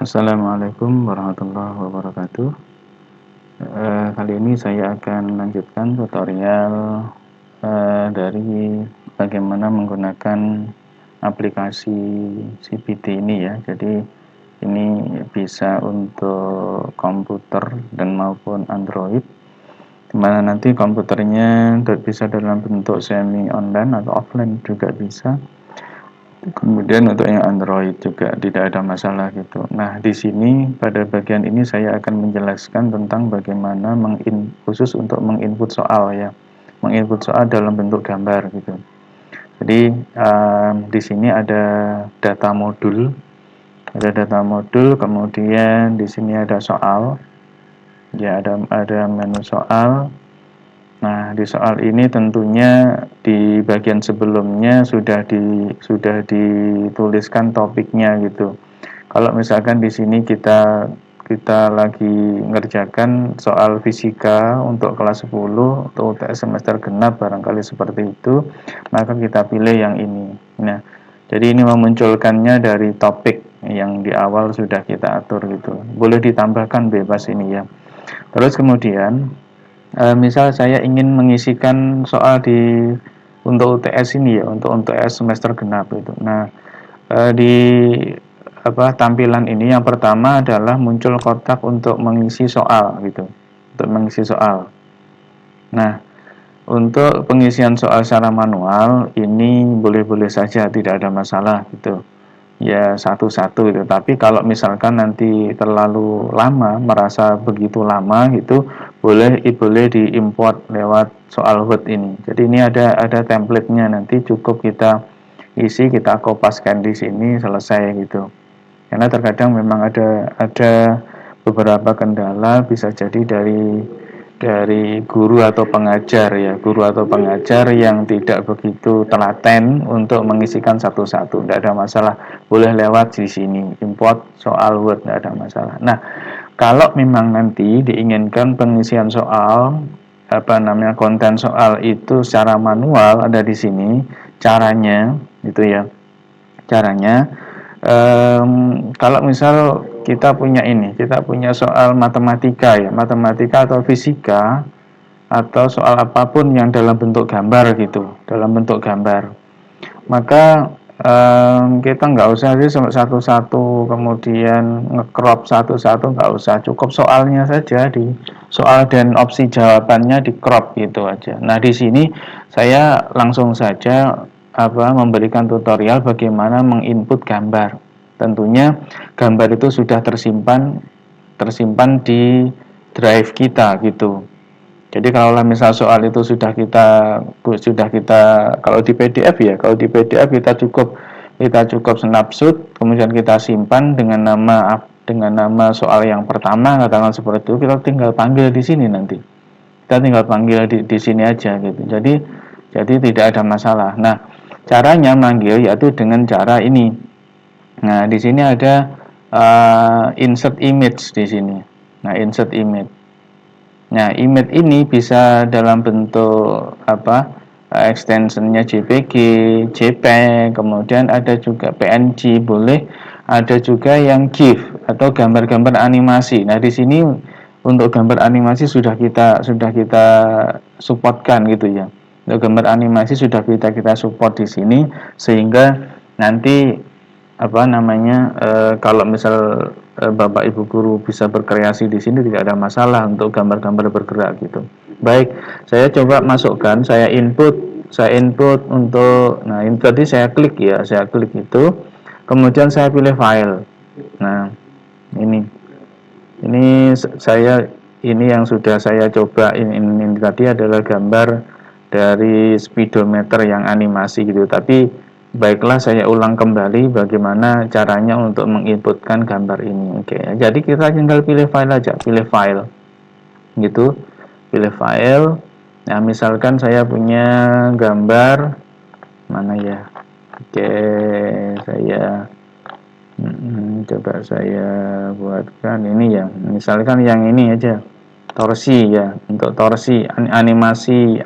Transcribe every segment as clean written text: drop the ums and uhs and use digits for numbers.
Assalamualaikum warahmatullahi wabarakatuh. Kali ini saya akan melanjutkan tutorial dari bagaimana menggunakan aplikasi CPT ini ya. Jadi ini bisa untuk komputer dan maupun Android, dimana nanti komputernya bisa dalam bentuk semi online atau offline juga bisa. Kemudian untuk yang Android juga tidak ada masalah gitu. Nah, di sini pada bagian ini saya akan menjelaskan tentang bagaimana khusus untuk menginput soal ya. Menginput soal dalam bentuk gambar gitu. Jadi di sini ada data modul, kemudian di sini ada soal. Ya, ada menu soal. Nah, di soal ini tentunya di bagian sebelumnya sudah dituliskan topiknya gitu. Kalau misalkan di sini kita lagi ngerjakan soal fisika untuk kelas 10 atau UTS semester genap barangkali seperti itu, maka kita pilih yang ini. Nah, jadi ini memunculkannya dari topik yang di awal sudah kita atur gitu. Boleh ditambahkan bebas ini ya. Terus kemudian misal saya ingin mengisikan soal untuk UTS ini ya, untuk UTS semester genap itu. Nah, di tampilan ini yang pertama adalah muncul kotak untuk mengisi soal gitu, untuk mengisi soal. Nah, untuk pengisian soal secara manual ini boleh-boleh saja, tidak ada masalah gitu. Ya satu-satu gitu. Tapi kalau misalkan nanti terlalu lama, merasa begitu lama gitu, boleh diimport lewat soal Word ini. Jadi ini ada template-nya, nanti cukup kita isi, kita kopaskan di sini, selesai gitu. Karena terkadang memang ada beberapa kendala, bisa jadi dari guru atau pengajar ya, yang tidak begitu telaten untuk mengisikan satu-satu. Tidak ada masalah, boleh lewat di sini, import soal Word, tidak ada masalah. Nah, kalau memang nanti diinginkan pengisian soal, konten soal itu secara manual, ada di sini caranya gitu ya. Caranya kalau misal kita punya soal matematika ya, matematika atau fisika, atau soal apapun yang dalam bentuk gambar gitu, dalam bentuk gambar, maka kita nggak usah sih satu-satu kemudian nge-crop satu-satu, nggak usah, cukup soalnya saja, di soal dan opsi jawabannya di crop gitu aja. Nah, di sini saya langsung saja memberikan tutorial bagaimana menginput gambar. Tentunya gambar itu sudah tersimpan di drive kita gitu. Jadi kalau misal soal itu sudah kita kalau di PDF ya, kita cukup snapshot, kemudian kita simpan dengan nama soal yang pertama, katakan seperti itu, kita tinggal panggil di sini nanti. Kita tinggal panggil di sini aja gitu. Jadi tidak ada masalah. Nah, caranya manggil yaitu dengan cara ini. Nah, di sini ada insert image di sini. Nah, insert image. Nah, image ini bisa dalam bentuk extensionnya JPG, JPEG, kemudian ada juga PNG, boleh ada juga yang GIF atau gambar-gambar animasi. Nah, di sini untuk gambar animasi sudah kita supportkan gitu ya. Untuk gambar animasi sudah kita support di sini, sehingga nanti kalau misal Bapak Ibu guru bisa berkreasi di sini, tidak ada masalah untuk gambar-gambar bergerak gitu. Baik, saya coba masukkan, saya input untuk, nah ini tadi saya klik itu, kemudian saya pilih file. Nah, ini yang sudah saya coba, ini tadi adalah gambar dari speedometer yang animasi gitu. Tapi baiklah, saya ulang kembali bagaimana caranya untuk menginputkan gambar ini. Oke, jadi kita tinggal pilih file aja, pilih file gitu, pilih file. Nah, misalkan saya punya gambar mana ya. Oke, saya coba saya buatkan ini ya, misalkan yang ini aja, torsi ya, untuk torsi, animasi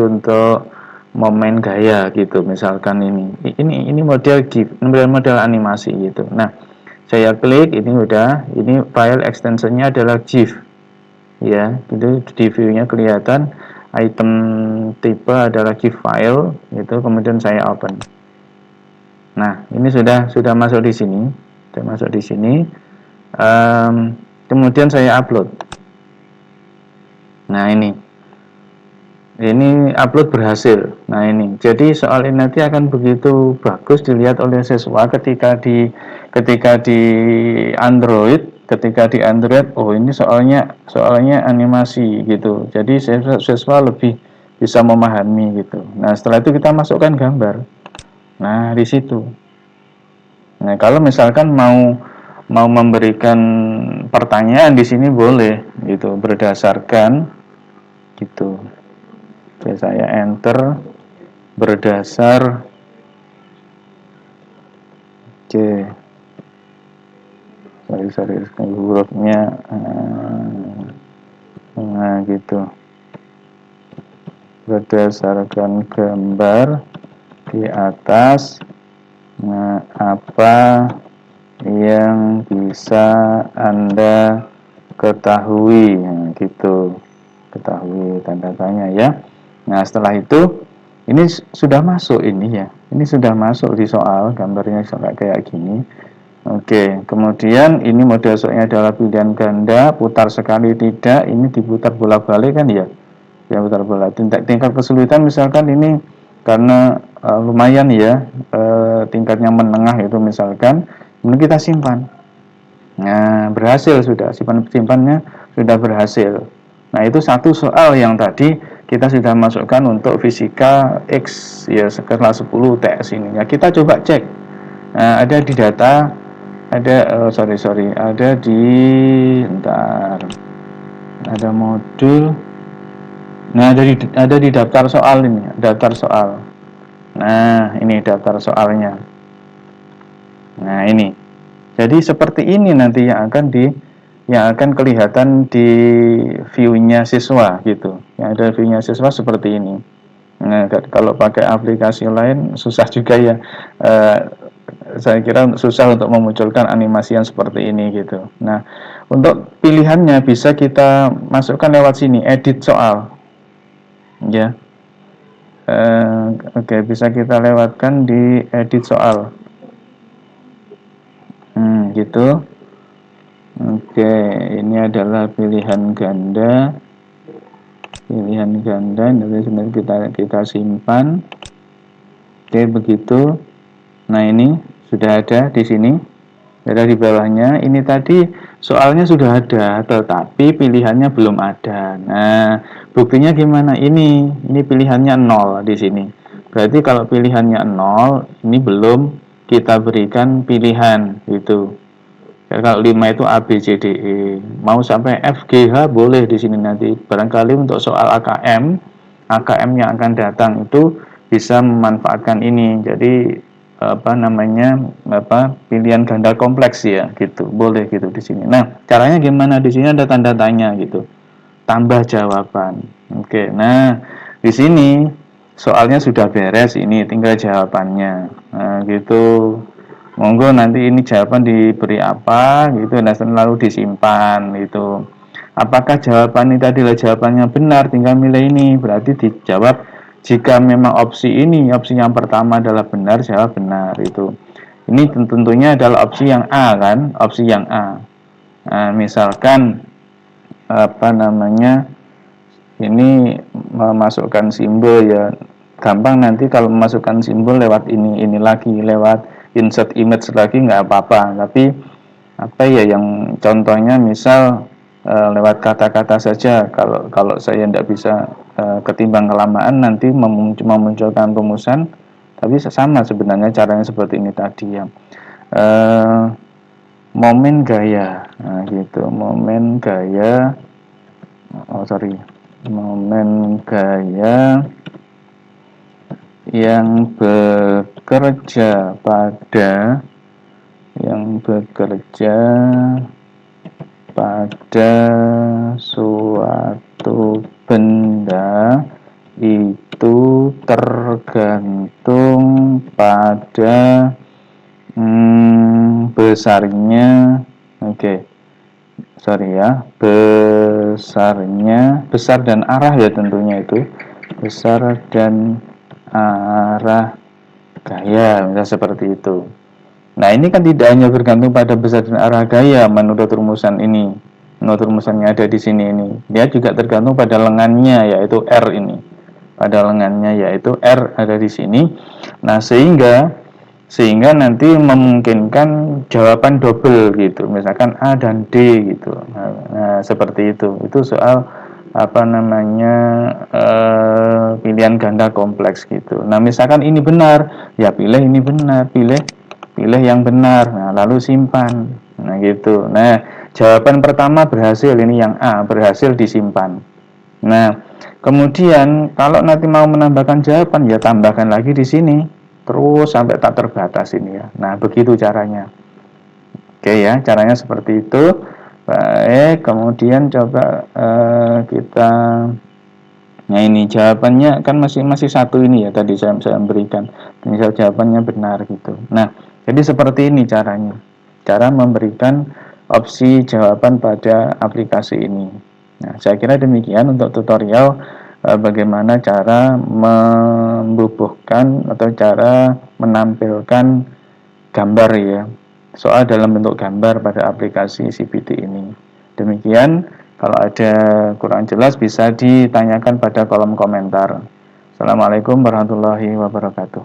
untuk momen gaya gitu, misalkan ini model GIF, model animasi gitu. Nah, Saya klik, ini udah, ini file extensionnya adalah GIF ya, itu di view-nya kelihatan item tipe adalah GIF file, itu kemudian saya open. Nah, ini sudah masuk di sini, sudah masuk di sini. Kemudian saya upload. Nah, ini upload berhasil. Nah, ini jadi soal ini nanti akan begitu bagus dilihat oleh siswa ketika di Android, oh ini soalnya animasi gitu, jadi siswa lebih bisa memahami gitu. Nah, setelah itu kita masukkan gambar. Nah, di situ. Nah, kalau misalkan mau memberikan pertanyaan di sini boleh gitu, berdasarkan gitu. Oke, saya enter berdasar. Oke, sorry hurufnya, nah gitu, berdasarkan gambar di atas. Nah, apa yang bisa Anda ketahui, nah, gitu, ketahui tanda tanya ya. Nah, setelah itu ini sudah masuk ini ya, ini sudah masuk di soal gambarnya kayak gini. Oke, kemudian ini model soalnya adalah pilihan ganda, putar sekali tidak, ini diputar bolak-balik kan ya, ya putar bolak. Tingkat kesulitan misalkan ini karena lumayan ya, tingkatnya menengah itu misalkan, kemudian kita simpan. Nah, berhasil sudah, simpannya sudah berhasil. Nah, itu satu soal yang tadi kita sudah masukkan untuk fisika X ya, kelas 10 TS ini. Ya, kita coba cek. Nah, ada di data, ada ada di ntar, ada modul. Nah, ada di daftar soal ini, daftar soal. Nah, ini daftar soalnya. Nah, ini. Jadi seperti ini nanti yang akan kelihatan di view-nya siswa gitu. Yang ada view-nya siswa seperti ini. Nah, kalau pakai aplikasi lain susah juga ya. Saya kira susah untuk memunculkan animasi yang seperti ini gitu. Nah, untuk pilihannya bisa kita masukkan lewat sini, edit soal. Ya. Oke, bisa kita lewatkan di edit soal. Gitu. Oke, ini adalah pilihan ganda. Pilihan ganda nanti kita simpan. Oke, begitu. Nah, ini sudah ada di sini. Ada di bawahnya. Ini tadi soalnya sudah ada, tetapi pilihannya belum ada. Nah, buktinya gimana? Ini pilihannya 0 di sini. Berarti kalau pilihannya 0, ini belum kita berikan pilihan gitu. Ya, kalau 5 itu A, B, C, D, E. Mau sampai F, G, H boleh di sini nanti. Barangkali untuk soal AKM yang akan datang itu bisa memanfaatkan ini. Jadi pilihan ganda kompleks ya gitu. Boleh gitu di sini. Nah, caranya gimana? Di sini ada tanda tanya gitu. Tambah jawaban. Oke. Nah, di sini soalnya sudah beres, ini tinggal jawabannya. Nah, gitu. Monggo nanti ini jawaban diberi apa gitu, dan lalu disimpan gitu. Apakah jawaban ini tadi adalah jawabannya benar, tinggal milih ini, berarti dijawab. Jika memang opsi yang pertama adalah benar, jawab benar itu. Ini tentunya adalah opsi yang A kan, opsi yang A. Nah, misalkan ini memasukkan simbol ya, gampang nanti kalau memasukkan simbol lewat ini lagi, lewat insert image lagi nggak apa-apa. Tapi yang contohnya misal lewat kata-kata saja, kalau saya tidak bisa, ketimbang kelamaan nanti memunculkan rumusan, tapi sama sebenarnya caranya seperti ini tadi ya. Momen gaya, nah gitu, momen gaya yang bekerja pada suatu benda itu tergantung pada Besarnya, oke, sorry ya, besarnya, besar dan arah ya tentunya itu, besar dan arah gaya, misal seperti itu. Nah ini kan tidak hanya bergantung pada besar dan arah gaya menurut rumusan ini, menurut rumusan yang ada di sini ini, dia juga tergantung pada lengannya yaitu R ini, pada lengannya yaitu R ada di sini. Nah sehingga nanti memungkinkan jawaban double gitu, misalkan A dan D gitu. Nah seperti itu soal apa namanya pilihan ganda kompleks gitu. Nah misalkan ini benar, ya pilih ini benar, pilih yang benar, nah lalu simpan, nah gitu. Nah jawaban pertama berhasil, ini yang A berhasil disimpan. Nah kemudian kalau nanti mau menambahkan jawaban ya tambahkan lagi di sini terus sampai tak terbatas ini ya. Nah begitu caranya. Oke ya, caranya seperti itu. Baik, kemudian coba kita. Nah ini jawabannya kan masih satu ini ya, tadi saya berikan. Misal jawabannya benar gitu. Nah jadi seperti ini caranya. Cara memberikan opsi jawaban pada aplikasi ini. Nah saya kira demikian untuk tutorial bagaimana cara membubuhkan atau cara menampilkan gambar ya, soal dalam bentuk gambar pada aplikasi CPT ini. Demikian, kalau ada kurang jelas bisa ditanyakan pada kolom komentar. Assalamualaikum warahmatullahi wabarakatuh.